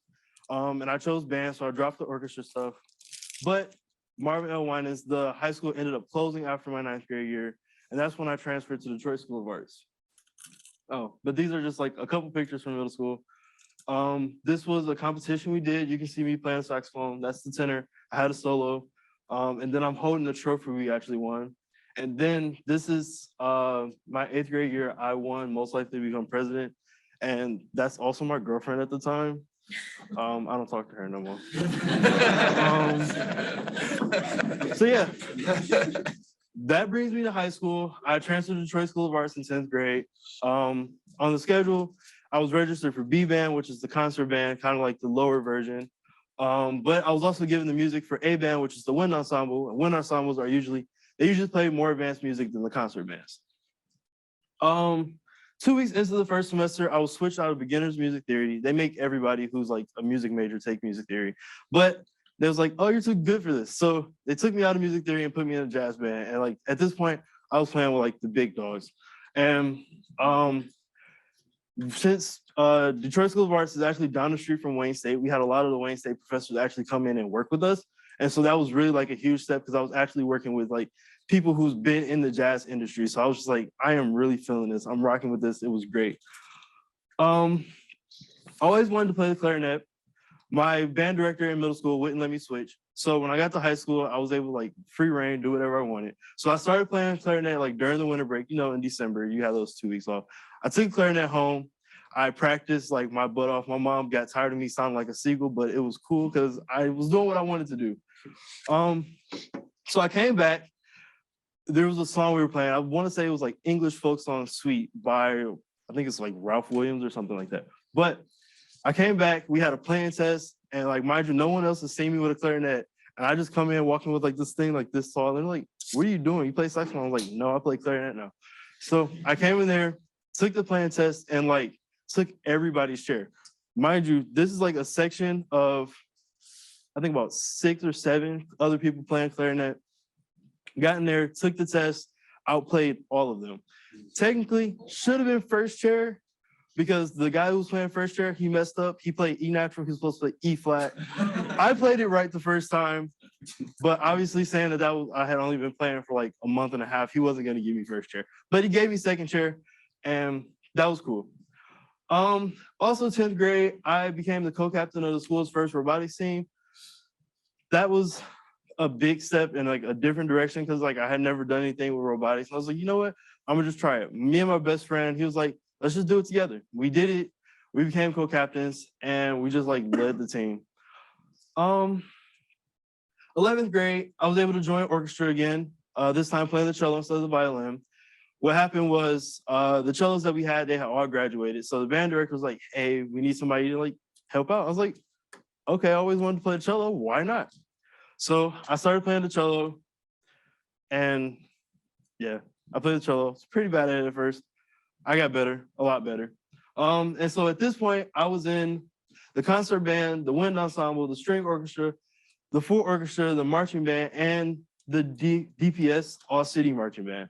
And I chose band, so I dropped the orchestra stuff. But Marvin L. Winans, the high school ended up closing after my 9th grade year. And that's when I transferred to Detroit School of Arts. Oh, but these are just like a couple pictures from middle school. This was a competition we did. You can see me playing saxophone. That's the tenor. I had a solo. And then I'm holding the trophy we actually won. And then this is my 8th grade year. I won Most Likely to Become President. And that's also my girlfriend at the time. I don't talk to her no more. So yeah, that brings me to high school. I transferred to Detroit School of Arts in 10th grade. On the schedule, I was registered for B band, which is the concert band, kind of like the lower version. But I was also given the music for A band, which is the wind ensemble. And wind ensembles are usually play more advanced music than the concert bands. 2 weeks into the first semester, I was switched out of beginner's music theory. They make everybody who's like a music major take music theory. But they was like, oh, you're too good for this. So they took me out of music theory and put me in a jazz band. And like at this point, I was playing with like the big dogs. And since Detroit School of Arts is actually down the street from Wayne State, we had a lot of the Wayne State professors actually come in and work with us. And so that was really like a huge step because I was actually working with like people who's been in the jazz industry. So I was just like, I am really feeling this. I'm rocking with this. It was great. I always wanted to play the clarinet. My band director in middle school wouldn't let me switch. So when I got to high school, I was able to like free reign, do whatever I wanted. So I started playing clarinet like during the winter break, you know, in December, you have those 2 weeks off. I took clarinet home. I practiced like my butt off. My mom got tired of me sounding like a seagull, but it was cool because I was doing what I wanted to do. So I came back. There was a song we were playing. I want to say it was like English folk song Sweet by, I think it's like Ralph Williams or something like that. But I came back, we had a playing test, and like, mind you, no one else has seen me with a clarinet. And I just come in walking with like this thing, like this tall. And they're like, what are you doing? You play saxophone? I was like, no, I play clarinet now. So I came in there, took the playing test, and like took everybody's chair. Mind you, this is like a section of, I think about 6 or 7 other people playing clarinet. Got in there, took the test, outplayed all of them. Technically, should have been first chair, because the guy who was playing first chair, he messed up. He played E natural, he was supposed to play E flat. I played it right the first time, but obviously saying that I had only been playing for like a month and a half, he wasn't gonna give me first chair. But he gave me second chair, and that was cool. Also 10th grade, I became the co-captain of the school's first robotics team. That was a big step in like a different direction because like I had never done anything with robotics. And I was like, you know what? I'm gonna just try it. Me and my best friend, he was like, let's just do it together. We did it. We became co-captains and we just like led the team. 11th grade, I was able to join orchestra again, this time playing the cello instead of the violin. What happened was the cellos that we had, they had all graduated. So the band director was like, hey, we need somebody to like help out. I was like, okay, I always wanted to play the cello. Why not? So I started playing the cello and yeah, I played the cello. It's pretty bad at it at first. I got better, a lot better. And so at this point, I was in the concert band, the wind ensemble, the string orchestra, the full orchestra, the marching band, and the DPS all city marching band.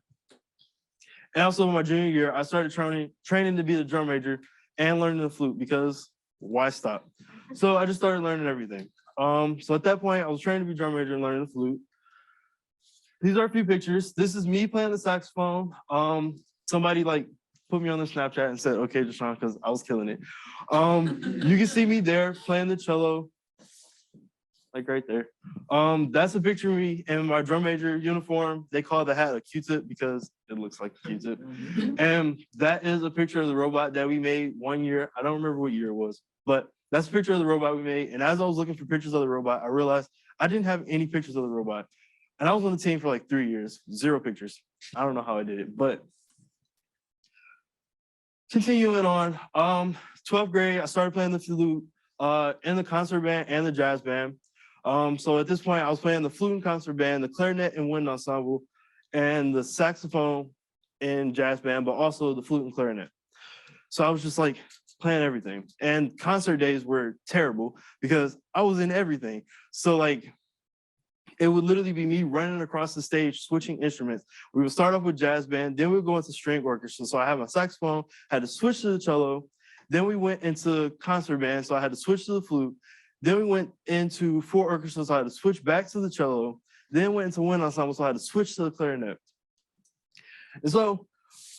And also in my junior year, I started training to be the drum major and learning the flute because why stop? So I just started learning everything. So at that point, I was training to be drum major and learning the flute. These are a few pictures. This is me playing the saxophone. Somebody like put me on the Snapchat and said, okay, Deshaun, because I was killing it. You can see me there playing the cello, like right there. That's a picture of me in my drum major uniform. They call the hat a Q-tip because it looks like a Q-tip. And that is a picture of the robot that we made one year. I don't remember what year it was, but that's a picture of the robot we made. And as I was looking for pictures of the robot, I realized I didn't have any pictures of the robot. And I was on the team for like 3 years, 0 pictures. I don't know how I did it, but continuing on, 12th grade, I started playing the flute in the concert band and the jazz band. So at this point, I was playing the flute and concert band, the clarinet and wind ensemble, and the saxophone in jazz band, but also the flute and clarinet. So I was just like playing everything. And concert days were terrible because I was in everything. So like, it would literally be me running across the stage, switching instruments. We would start off with jazz band, then we would go into string orchestra. So I had my saxophone, had to switch to the cello. Then we went into concert band, so I had to switch to the flute. Then we went into full orchestra, so I had to switch back to the cello. Then went into wind ensemble, so I had to switch to the clarinet. And so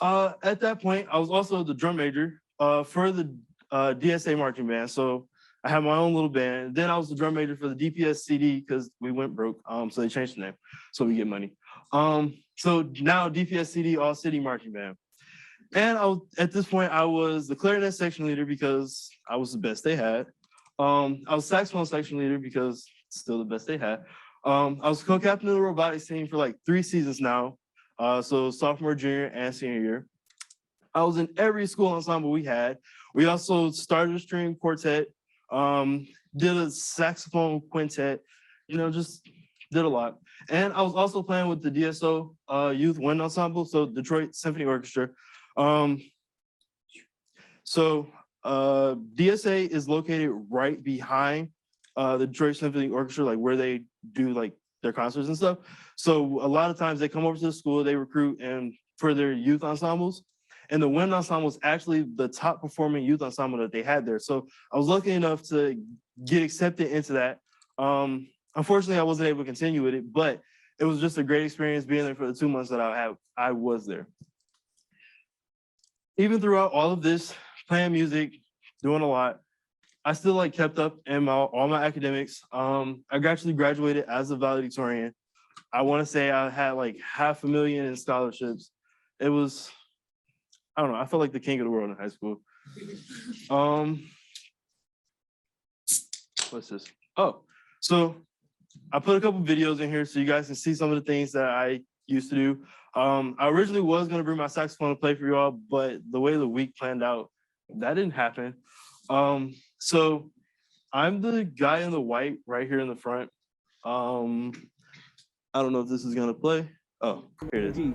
at that point, I was also the drum major for the DSA marching band. So I had my own little band. Then I was the drum major for the DPS CD because we went broke. So they changed the name so we get money. So now DPS CD all city marching band. And at this point, I was the clarinet section leader because I was the best they had. I was saxophone section leader because it's still the best they had. I was co-captain of the robotics team for like 3 seasons now. So sophomore, junior, and senior year. I was in every school ensemble we had. We also started a string quartet, did a saxophone quintet, just did a lot. And I was also playing with the DSO Youth Wind Ensemble, so Detroit Symphony Orchestra. DSA is located right behind the Detroit Symphony Orchestra, like where they do like their concerts and stuff. So a lot of times they come over to the school, they recruit and for their youth ensembles. And the wind ensemble was actually the top performing youth ensemble that they had there. So I was lucky enough to get accepted into that. unfortunately, I wasn't able to continue with it, but it was just a great experience being there for the 2 months that I was there. Even throughout all of this, playing music, doing a lot, I still like kept up in all my academics. I actually graduated as a valedictorian. I want to say I had like $500,000 in scholarships. It was, I don't know, I felt like the king of the world in high school. What's this? Oh, so I put a couple videos in here so you guys can see some of the things that I used to do. I originally was gonna bring my saxophone to play for y'all, but the way the week planned out, that didn't happen. So I'm the guy in the white right here in the front. I don't know if this is gonna play. Oh, here it is.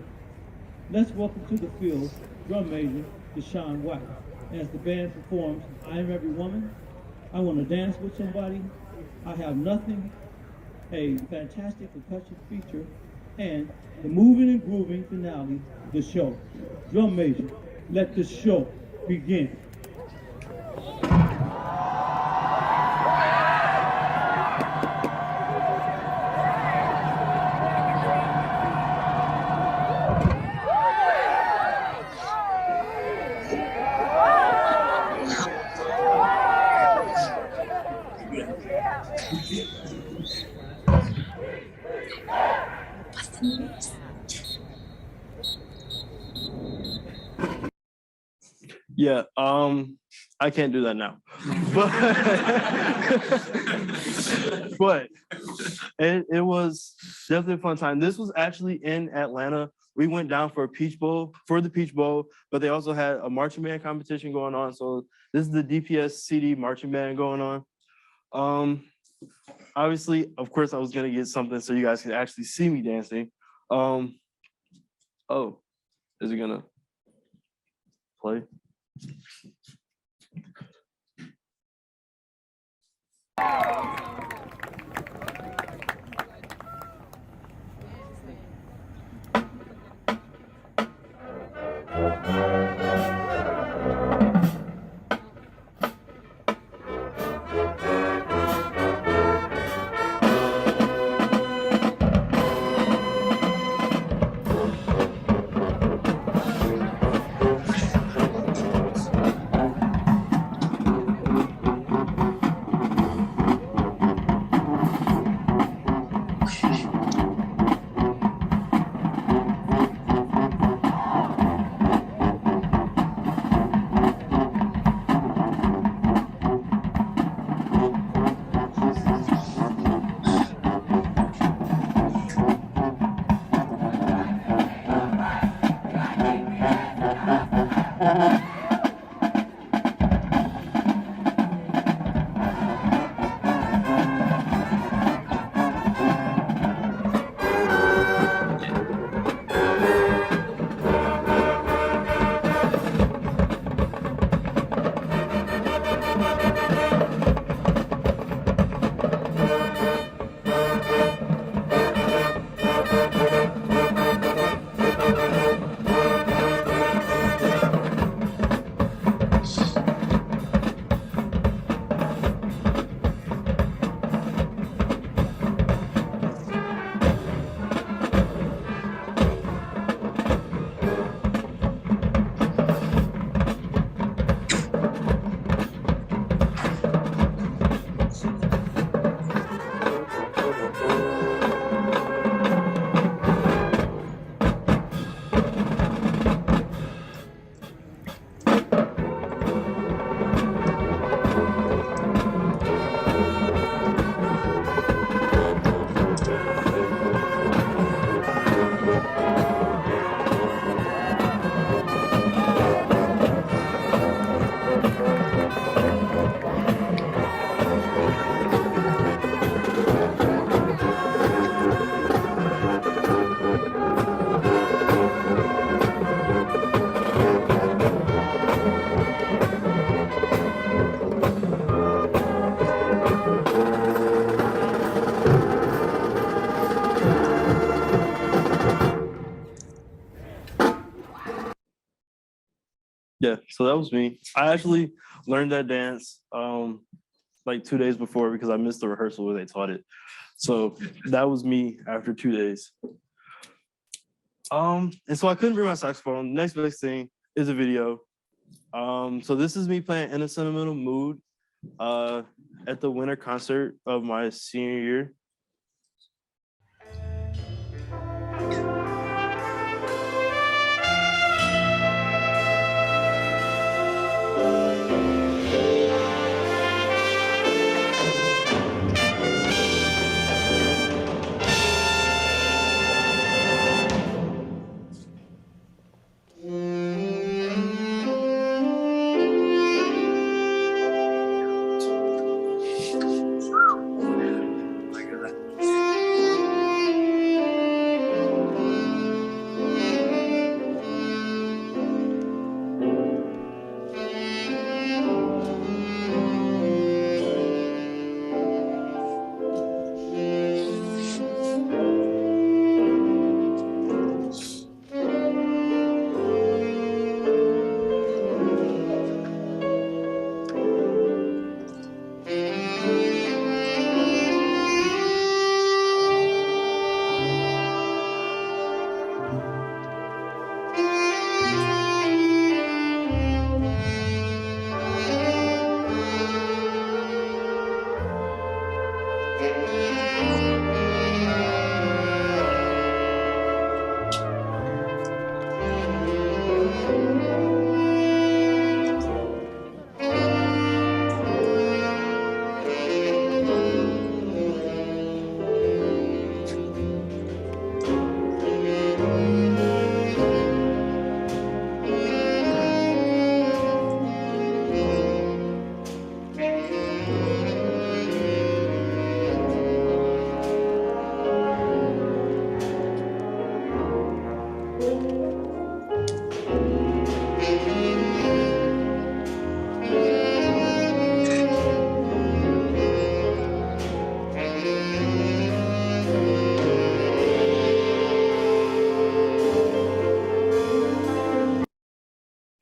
Let's welcome to the field drum major Deshaun White as the band performs I Am Every Woman, I Want to Dance with Somebody, I Have Nothing, a fantastic percussion feature, and the moving and grooving finale, The Show. Drum major, let the show begin. Yeah, I can't do that now. But it was definitely a fun time. This was actually in Atlanta. We went down for the Peach Bowl, but they also had a marching band competition going on. So this is the DPS CD marching band going on. Obviously, of course, I was gonna get something so you guys can actually see me dancing. Oh, is it gonna play? Yeah, so that was me. I actually learned that dance like 2 days before because I missed the rehearsal where they taught it. So that was me after 2 days. And so I couldn't bring my saxophone. Next best thing is a video. So this is me playing In a Sentimental Mood at the winter concert of my senior year.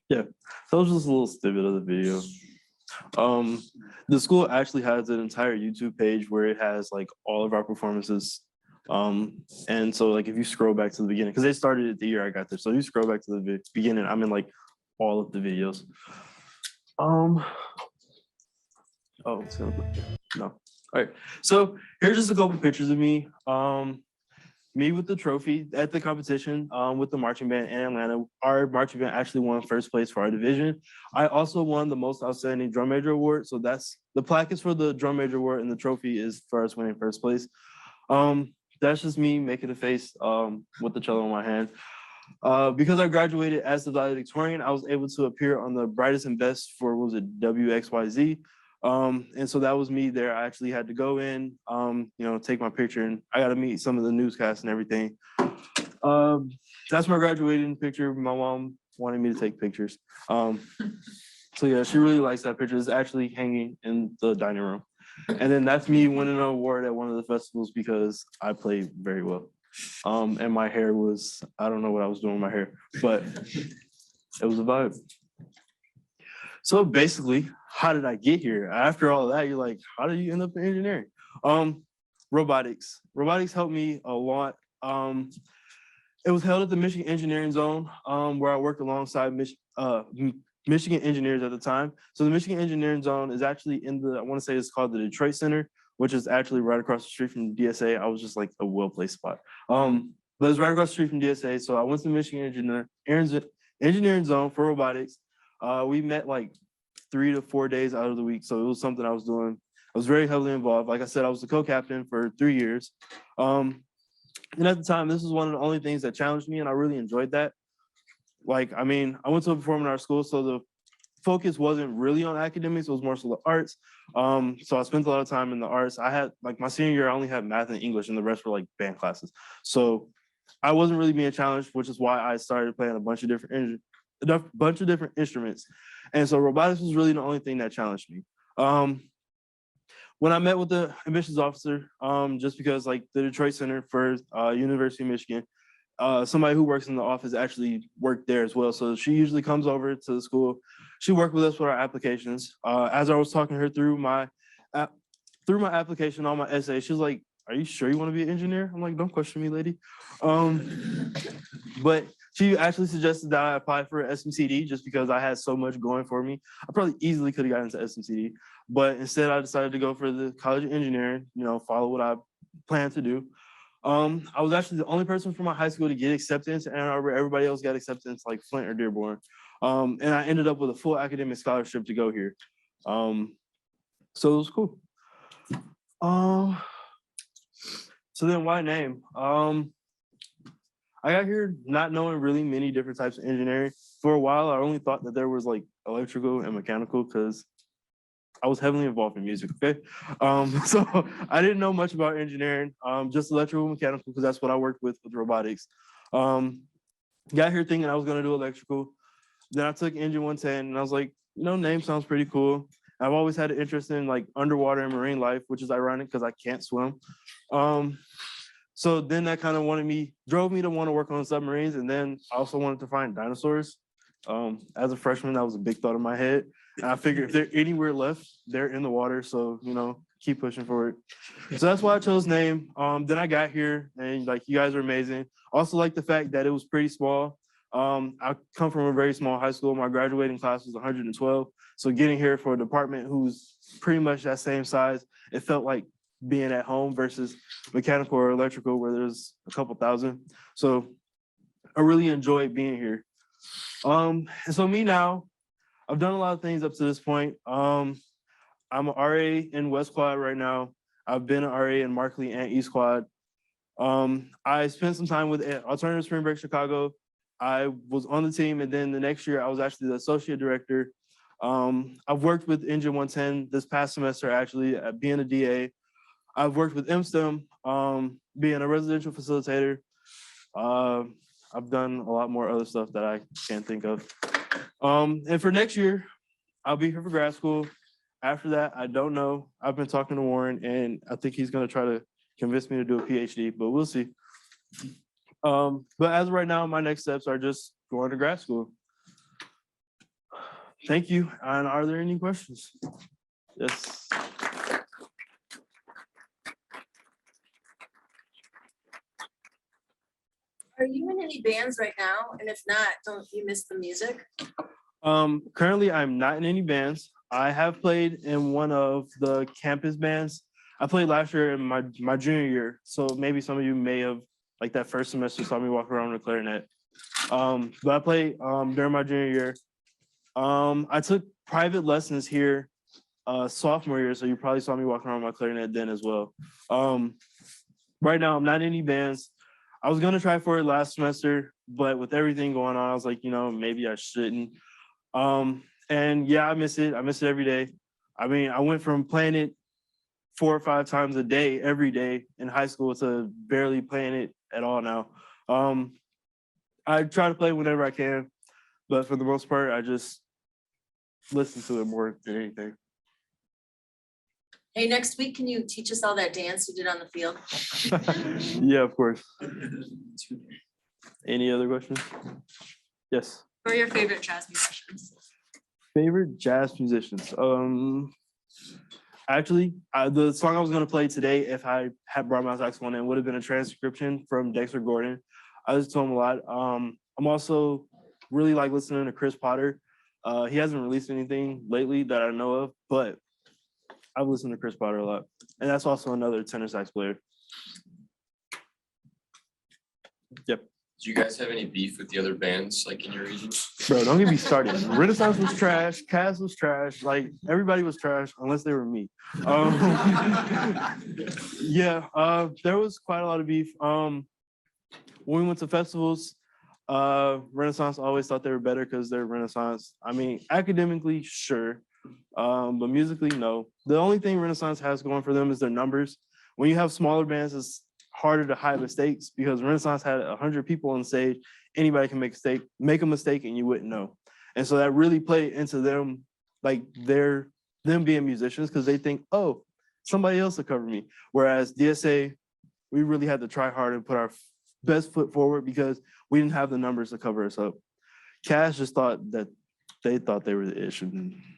Yeah, that was just a little snippet of the video. The school actually has an entire YouTube page where it has like all of our performances. And so like if you scroll back to the beginning, because they started it the year I got there. So if you scroll back to the beginning, I'm in like all of the videos. Oh, it's gonna no. All right. So here's just a couple pictures of me. Me with the trophy at the competition with the marching band in Atlanta. Our marching band actually won first place for our division. I also won the most outstanding drum major award. So that's the plaque is for the drum major award and the trophy is for us winning first place. That's just me making a face with the cello in my hand. Because I graduated as the valedictorian, I was able to appear on the Brightest and Best for, what was it, WXYZ. And so that was me there. I actually had to go in, take my picture, and I got to meet some of the newscasts and everything. That's my graduating picture. My mom wanted me to take pictures. So yeah, she really likes that picture. It's actually hanging in the dining room. And then that's me winning an award at one of the festivals because I played very well. And my hair was, I don't know what I was doing with my hair, but it was a vibe. So basically, how did I get here? After all of that, you're like, how did you end up in engineering? Robotics. Robotics helped me a lot. It was held at the Michigan Engineering Zone, where I worked alongside Michigan engineers at the time. So the Michigan Engineering Zone is actually in the, I want to say it's called the Detroit Center, which is actually right across the street from DSA. I was just like a well-placed spot. But it's right across the street from DSA. So I went to the Michigan Engineering Zone for robotics. We met like 3 to 4 days out of the week. So it was something I was doing. I was very heavily involved. Like I said, I was the co-captain for 3 years. And at the time, this was one of the only things that challenged me, and I really enjoyed that. Like, I mean, I went to a performing arts school, so the focus wasn't really on academics, it was more so the arts. So I spent a lot of time in the arts. I had, like my senior year, I only had math and English, and the rest were like band classes. So I wasn't really being challenged, which is why I started playing a bunch of different instruments. And so robotics was really the only thing that challenged me. When I met with the admissions officer, just because like the Detroit Center for University of Michigan, somebody who works in the office actually worked there as well. So she usually comes over to the school. She worked with us with our applications. As I was talking her through my through my application on my essay, she was like, "Are you sure you want to be an engineer?" I'm like, "Don't question me, lady." But she actually suggested that I apply for SMCD just because I had so much going for me. I probably easily could have gotten into SMCD, but instead I decided to go for the College of Engineering, follow what I plan to do. I was actually the only person from my high school to get accepted into Ann Arbor. Everybody else got accepted into like Flint or Dearborn. And I ended up with a full academic scholarship to go here. So it was cool. So then why name? I got here not knowing really many different types of engineering. For a while, I only thought that there was like electrical and mechanical because I was heavily involved in music, okay? So I didn't know much about engineering, just electrical and mechanical because that's what I worked with robotics. Got here thinking I was gonna do electrical. Then I took Engine 110 and I was like, name sounds pretty cool. I've always had an interest in like underwater and marine life, which is ironic because I can't swim. So then that kind of drove me to want to work on submarines. And then I also wanted to find dinosaurs. As a freshman, that was a big thought in my head. And I figured if they're anywhere left, they're in the water. So, keep pushing for it. So that's why I chose name. Then I got here and like, you guys are amazing. Also like the fact that it was pretty small. I come from a very small high school. My graduating class was 112. So getting here for a department who's pretty much that same size, it felt like being at home versus mechanical or electrical where there's a couple thousand. So I really enjoyed being here. And so me now, I've done a lot of things up to this point. I'm an RA in West Quad right now. I've been an RA in Markley and East Quad. I spent some time with Alternative Spring Break Chicago. I was on the team, and then the next year I was actually the associate director. I've worked with Engine 110 this past semester, actually, at being a DA. I've worked with MSTEM, being a residential facilitator. I've done a lot more other stuff that I can't think of. And for next year, I'll be here for grad school. After that, I don't know. I've been talking to Warren, and I think he's going to try to convince me to do a PhD, but we'll see. But as of right now, my next steps are just going to grad school. Thank you. And are there any questions? Yes. Are you in any bands right now? And if not, don't you miss the music? Currently, I'm not in any bands. I have played in one of the campus bands. I played last year in my junior year. So maybe some of you may have, like that first semester, saw me walk around with a clarinet. But I played during my junior year. I took private lessons here sophomore year, so you probably saw me walking around with my clarinet then as well. Right now, I'm not in any bands. I was gonna try for it last semester, but with everything going on, I was like, maybe I shouldn't. And yeah, I miss it. I miss it every day. I mean, I went from playing it 4 or 5 times a day, every day in high school to barely playing it at all now. I try to play whenever I can, but for the most part, I just listen to it more than anything. Hey, next week, can you teach us all that dance you did on the field? Yeah, of course. Any other questions? Yes. Who are your favorite jazz musicians? Favorite jazz musicians? Actually, the song I was gonna play today, if I had brought my saxophone in, would have been a transcription from Dexter Gordon. I listen to him a lot. I'm also really like listening to Chris Potter. He hasn't released anything lately that I know of, but I've listened to Chris Potter a lot. And that's also another tenor sax player. Yep. Do you guys have any beef with the other bands like in your region? Bro, don't get me started. Renaissance was trash. Cass was trash. Like everybody was trash unless they were me. Yeah, there was quite a lot of beef. When we went to festivals, Renaissance always thought they were better because they're Renaissance. I mean, academically, sure, but musically, no. The only thing Renaissance has going for them is their numbers. When you have smaller bands, it's harder to hide mistakes because Renaissance had 100 people on stage. Anybody can make a mistake and you wouldn't know. And so that really played into them, like them being musicians because they think, oh, somebody else will cover me. Whereas DSA, we really had to try hard and put our best foot forward because we didn't have the numbers to cover us up. Cash just thought that they thought they were the issue.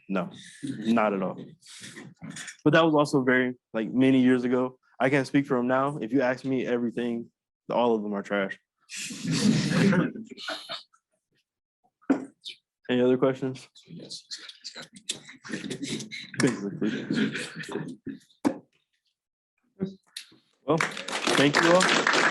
No, not at all. But that was also very, like, many years ago. I can't speak for them now. If you ask me everything, all of them are trash. Any other questions? Basically. Well, thank you all.